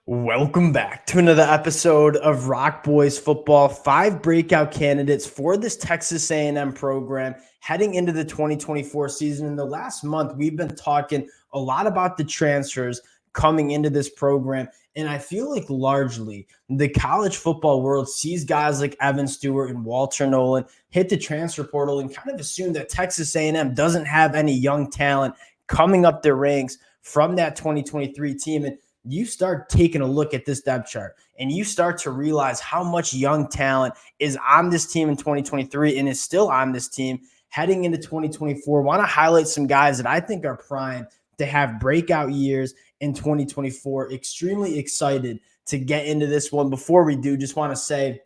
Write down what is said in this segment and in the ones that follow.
Welcome back to another episode of Rock Boys Football. 5 breakout candidates for this Texas A&M program heading into the 2024 season. In the last month, we've been talking a lot about the transfers coming into this program, and I feel like largely the college football world sees guys like Evan Stewart and Walter Nolan hit the transfer portal and kind of assume that Texas A&M doesn't have any young talent coming up their ranks from that 2023 team. And you start taking a look at this depth chart and you start to realize how much young talent is on this team in 2023 and is still on this team heading into 2024. Want to highlight some guys that I think are primed to have breakout years in 2024. Extremely excited to get into this one. Before we do, just want to say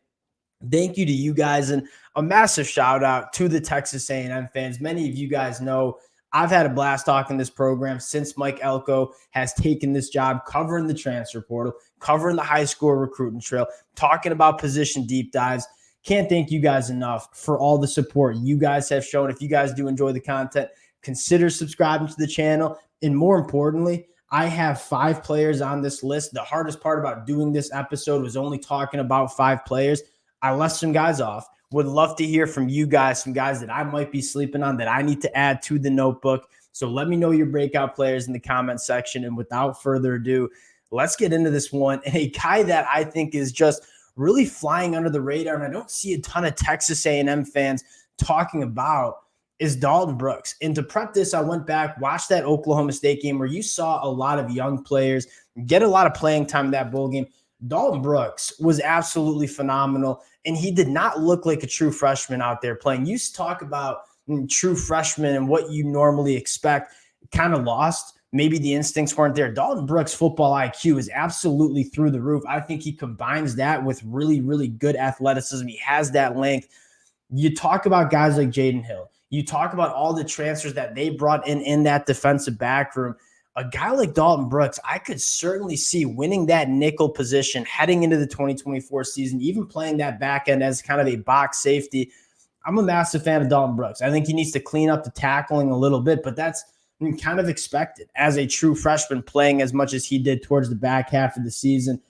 thank you to you guys and a massive shout out to the Texas A&M fans. Many of you guys know I've had a blast talking this program since Mike Elko has taken this job, covering the transfer portal, covering the high school recruiting trail, talking about position deep dives. Can't thank you guys enough for all the support you guys have shown. If you guys do enjoy the content, consider subscribing to the channel. And more importantly, I have 5 players on this list. The hardest part about doing this episode was only talking about 5 players. I left some guys off. Would love to hear from you guys, some guys that I might be sleeping on that I need to add to the notebook. So let me know your breakout players in the comment section. And without further ado, let's get into this one. And a guy that I think is just really flying under the radar, and I don't see a ton of Texas A&M fans talking about, is Dalton Brooks. And to prep this, I went back, watched that Oklahoma State game where you saw a lot of young players get a lot of playing time in that bowl game. Dalton Brooks was absolutely phenomenal, and he did not look like a true freshman out there playing. You talk about true freshmen and what you normally expect, kind of lost. Maybe the instincts weren't there. Dalton Brooks' football IQ is absolutely through the roof. I think he combines that with really, really good athleticism. He has that length. You talk about guys like Jaden Hill. You talk about all the transfers that they brought in that defensive back room. A guy like Dalton Brooks, I could certainly see winning that nickel position heading into the 2024 season, even playing that back end as kind of a box safety. I'm a massive fan of Dalton Brooks. I think he needs to clean up the tackling a little bit, but that's kind of expected as a true freshman playing as much as he did towards the back half of the season.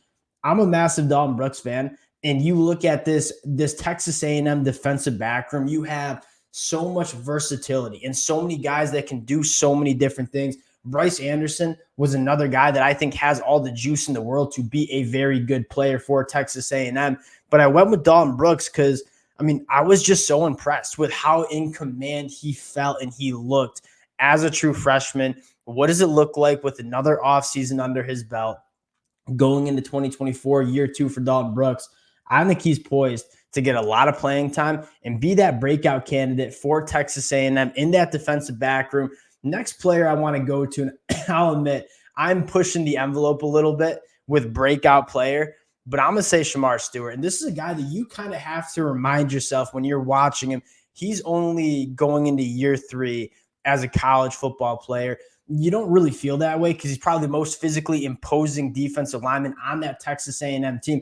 I'm a massive Dalton Brooks fan, and you look at this Texas A&M defensive back room, you have so much versatility and so many guys that can do so many different things. Bryce Anderson was another guy that I think has all the juice in the world to be a very good player for Texas A&M. But I went with Dalton Brooks because, I was just so impressed with how in command he felt and he looked as a true freshman. What does it look like with another offseason under his belt going into 2024, year 2 for Dalton Brooks? I think he's poised to get a lot of playing time and be that breakout candidate for Texas A&M in that defensive back room. Next player I want to go to, and I'll admit I'm pushing the envelope a little bit with breakout player, but I'm going to say Shamar Stewart. And this is a guy that you kind of have to remind yourself when you're watching him. He's only going into year 3 as a college football player. You don't really feel that way because he's probably the most physically imposing defensive lineman on that Texas A&M team.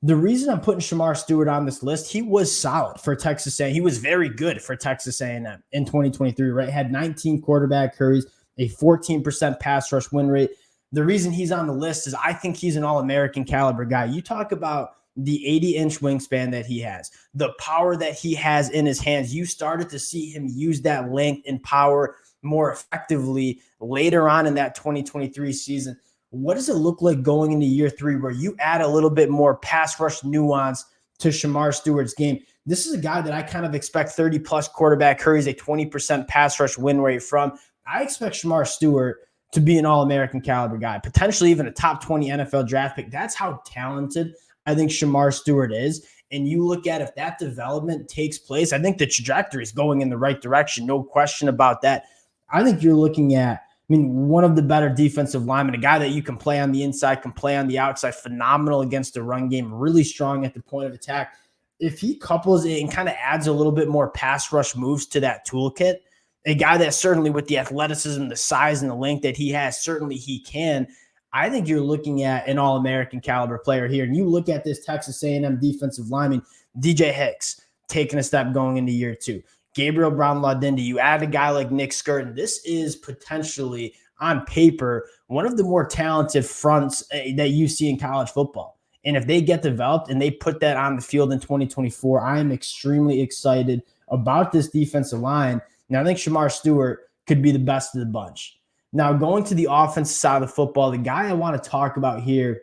The reason I'm putting Shamar Stewart on this list, he was solid for Texas A&M. He was very good for Texas A&M in 2023, right? Had 19 quarterback hurries, a 14% pass rush win rate. The reason he's on the list is I think he's an All-American caliber guy. You talk about the 80-inch wingspan that he has, the power that he has in his hands. You started to see him use that length and power more effectively later on in that 2023 season. What does it look like going into year 3 where you add a little bit more pass rush nuance to Shamar Stewart's game? This is a guy that I kind of expect 30-plus quarterback hurries, a 20% pass rush win rate from. I expect Shamar Stewart to be an All-American caliber guy, potentially even a top 20 NFL draft pick. That's how talented I think Shamar Stewart is. And you look at if that development takes place, I think the trajectory is going in the right direction. No question about that. I think you're looking at one of the better defensive linemen, a guy that you can play on the inside, can play on the outside, phenomenal against the run game, really strong at the point of attack. If he couples it and kind of adds a little bit more pass rush moves to that toolkit, a guy that certainly with the athleticism, the size, and the length that he has, certainly he can. I think you're looking at an All-American caliber player here. And you look at this Texas A&M defensive lineman, DJ Hicks, taking a step going into year 2. Gabriel Brown-Ladindi, you add a guy like Nick Skirton. This is potentially, on paper, one of the more talented fronts that you see in college football. And if they get developed and they put that on the field in 2024, I am extremely excited about this defensive line. Now, I think Shamar Stewart could be the best of the bunch. Now, going to the offensive side of the football, the guy I want to talk about here,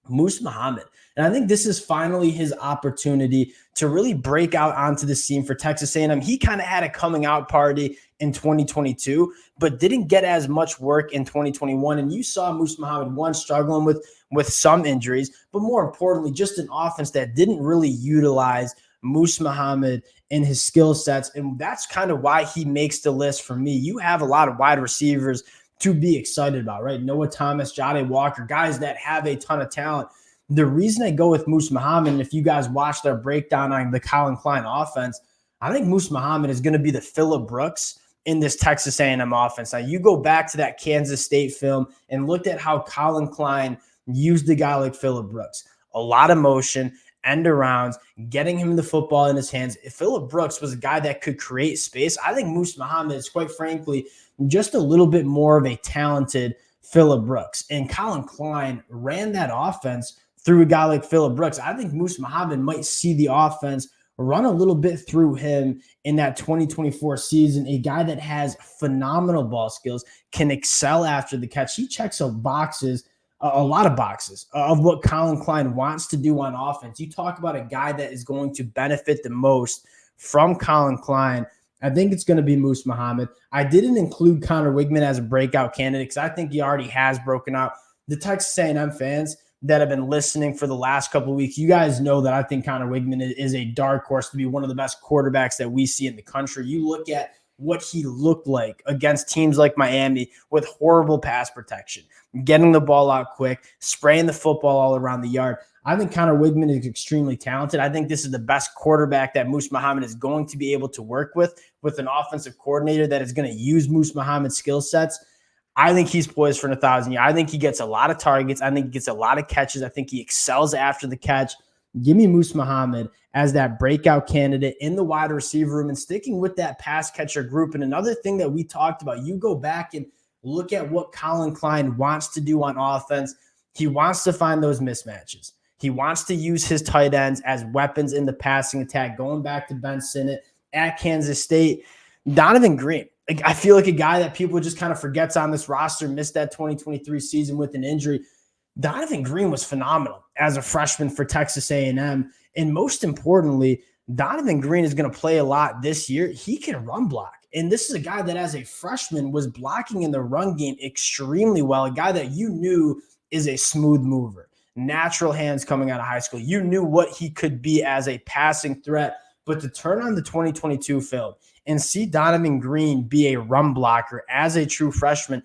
Moose Muhammad. And I think this is finally his opportunity to really break out onto the scene for Texas A&M. He kind of had a coming out party in 2022, but didn't get as much work in 2021. And you saw Moose Muhammad, one, struggling with some injuries, but more importantly, just an offense that didn't really utilize Moose Muhammad and his skill sets. And that's kind of why he makes the list for me. You have a lot of wide receivers to be excited about, right? Noah Thomas, Jahdae Walker, guys that have a ton of talent. The reason I go with Moose Muhammad, and if you guys watched our breakdown on the Colin Klein offense, I think Moose Muhammad is going to be the Phillip Brooks in this Texas A&M offense. Now, you go back to that Kansas State film and looked at how Colin Klein used a guy like Phillip Brooks. A lot of motion, end arounds, getting him the football in his hands. If Phillip Brooks was a guy that could create space, I think Moose Muhammad is, quite frankly, just a little bit more of a talented Phillip Brooks. And Colin Klein ran that offense through a guy like Phillip Brooks. I think Moose Muhammad might see the offense run a little bit through him in that 2024 season. A guy that has phenomenal ball skills, can excel after the catch. He checks a lot of boxes of what Colin Klein wants to do on offense. You talk about a guy that is going to benefit the most from Colin Klein. I think it's going to be Moose Muhammad. I didn't include Connor Wigman as a breakout candidate because I think he already has broken out. The Texas A&M fans that have been listening for the last couple of weeks, you guys know that I think Connor Wigman is a dark horse to be one of the best quarterbacks that we see in the country. You look at what he looked like against teams like Miami with horrible pass protection, getting the ball out quick, spraying the football all around the yard. I think Connor Wigman is extremely talented. I think this is the best quarterback that Moose Muhammad is going to be able to work with an offensive coordinator that is going to use Moose Muhammad's skill sets. I think he's poised for 1,000 yards. I think he gets a lot of targets. I think he gets a lot of catches. I think he excels after the catch. Give me Moose Muhammad as that breakout candidate in the wide receiver room and sticking with that pass catcher group. And another thing that we talked about, you go back and look at what Colin Klein wants to do on offense. He wants to find those mismatches. He wants to use his tight ends as weapons in the passing attack, going back to Ben Sinnott at Kansas State. Donovan Green, I feel like a guy that people just kind of forgets on this roster, missed that 2023 season with an injury. Donovan Green was phenomenal as a freshman for Texas A&M. And most importantly, Donovan Green is going to play a lot this year. He can run block. And this is a guy that as a freshman was blocking in the run game extremely well, a guy that you knew is a smooth mover, natural hands coming out of high school. You knew what he could be as a passing threat. But to turn on the 2022 film and see Donovan Green be a run blocker as a true freshman,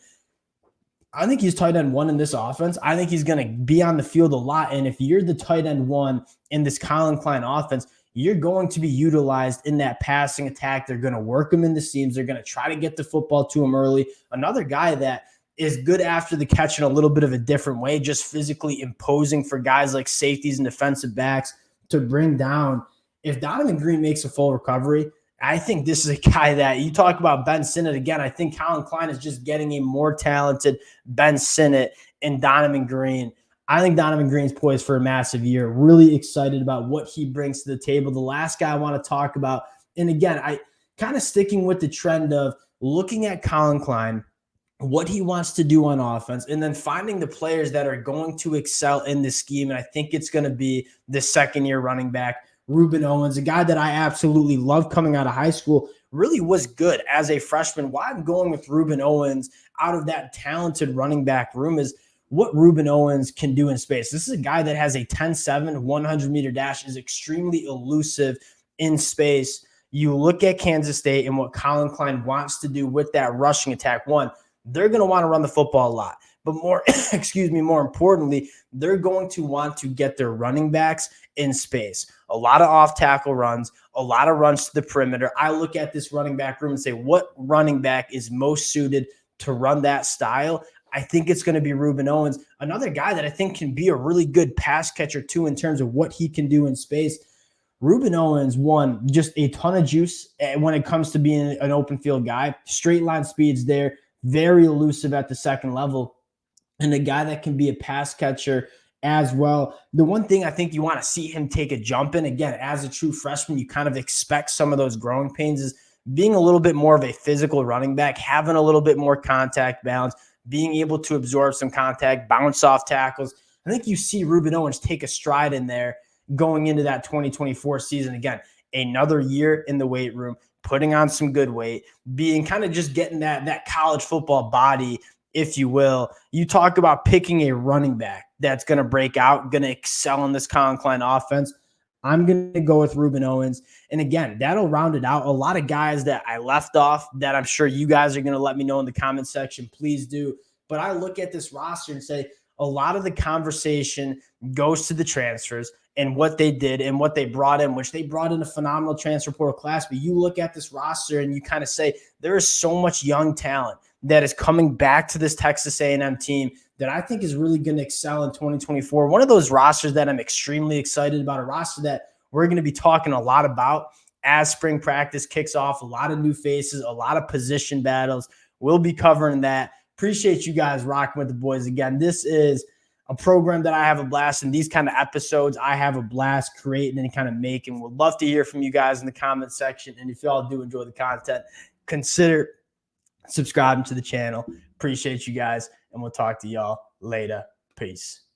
I think he's tight end one in this offense. I think he's going to be on the field a lot. And if you're the tight end one in this Colin Klein offense, you're going to be utilized in that passing attack. They're going to work him in the seams. They're going to try to get the football to him early. Another guy that is good after the catch in a little bit of a different way, just physically imposing for guys like safeties and defensive backs to bring down. If Donovan Green makes a full recovery, I think this is a guy that you talk about Ben Sinnott again. I think Colin Klein is just getting a more talented Ben Sinnott and Donovan Green. I think Donovan Green's poised for a massive year. Really excited about what he brings to the table. The last guy I want to talk about, and again, I kind of sticking with the trend of looking at Colin Klein, what he wants to do on offense, and then finding the players that are going to excel in this scheme. And I think it's going to be the second-year running back, Ruben Owens, a guy that I absolutely love coming out of high school, really was good as a freshman. Why I'm going with Ruben Owens out of that talented running back room is what Ruben Owens can do in space. This is a guy that has a 10-7, 100-meter dash, is extremely elusive in space. You look at Kansas State and what Colin Klein wants to do with that rushing attack. One, they're going to want to run the football a lot. But more importantly, they're going to want to get their running backs in space. A lot of off-tackle runs, a lot of runs to the perimeter. I look at this running back room and say, what running back is most suited to run that style? I think it's going to be Ruben Owens, another guy that I think can be a really good pass catcher too in terms of what he can do in space. Ruben Owens, one, just a ton of juice when it comes to being an open field guy. Straight line speed's there. very elusive at the second level, and a guy that can be a pass catcher as well. The one thing I think you want to see him take a jump in, again, as a true freshman, you kind of expect some of those growing pains, is being a little bit more of a physical running back, having a little bit more contact balance, being able to absorb some contact, bounce off tackles. I think you see Ruben Owens take a stride in there going into that 2024 season. Again, another year in the weight room, putting on some good weight, being kind of just getting that college football body, if you will. You talk about picking a running back that's going to break out, going to excel in this Colin Klein offense. I'm going to go with Ruben Owens. And again, that'll round it out. A lot of guys that I left off that I'm sure you guys are going to let me know in the comment section. Please do. But I look at this roster and say a lot of the conversation goes to the transfers and what they did and what they brought in, which they brought in a phenomenal transfer portal class. But you look at this roster and you kind of say there is so much young talent that is coming back to this Texas A&M team that I think is really going to excel in 2024. One of those rosters that I'm extremely excited about, a roster that we're going to be talking a lot about as spring practice kicks off, a lot of new faces, a lot of position battles. We'll be covering that. Appreciate you guys rocking with the boys again. This is a program that I have a blast in. These kind of episodes I have a blast creating and kind of making. Would love to hear from you guys in the comment section. And if y'all do enjoy the content, consider subscribing to the channel. Appreciate you guys, and we'll talk to y'all later. Peace.